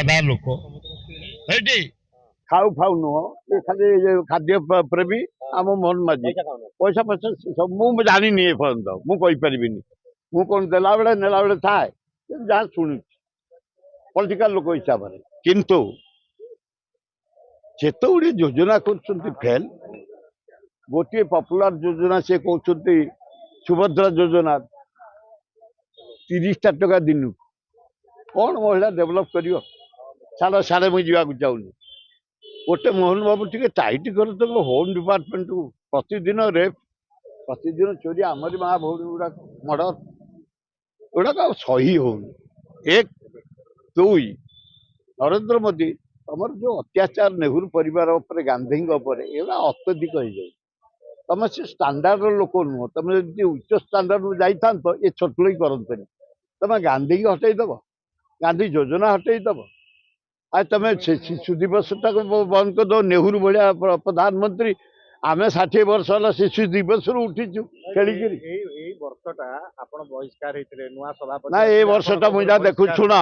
साधा लोक खाऊ खाऊ नुह खाली खाद्य प्रेमी आम मोहन माझी पैसा पैसा सब मुझे जानी एपर्यंत मुझे मु कौन देला बेले नेला बेले थाए जहाँ शुणु पॉलिटिकल लोक हिसाब से किंतु जेत गुड़ी योजना कर फेल गोटे पपुलर योजना से कहते सुभद्रा योजना 30 टका दिन कौन महिला डेभलप कर छाड़ साढ़े मुझे जावाक चाहूनी गोटे मोहन बाबू टे टाइट कर होम डिपार्टमेंट को प्रतिदिन रेप प्रतिदिन चोरी आमरी माँ भौणी गुड़ा मर्डर गुड़ाक सही होनी एक दुई नरेंद्र मोदी तुम जो अत्याचार नेहरू परिवार गांधी एवं अत्यधिक हो जाए तुम से स्टांडार्ड लोक नुह तुम जब उच्च स्टांडार्ड जाता तो ये छोटलोई करते तुम गांधी की हटईदब गांधी योजना हटईदब आज तुम शिशु दिवस टाक बंद कर दो नेहरू भाया प्रधानमंत्री आम 60 वर्ष है शिशु दिवस उठीचु खेलिकी वर्षटा बहिष्कार ना ये वर्षटा मुझे देखु शुण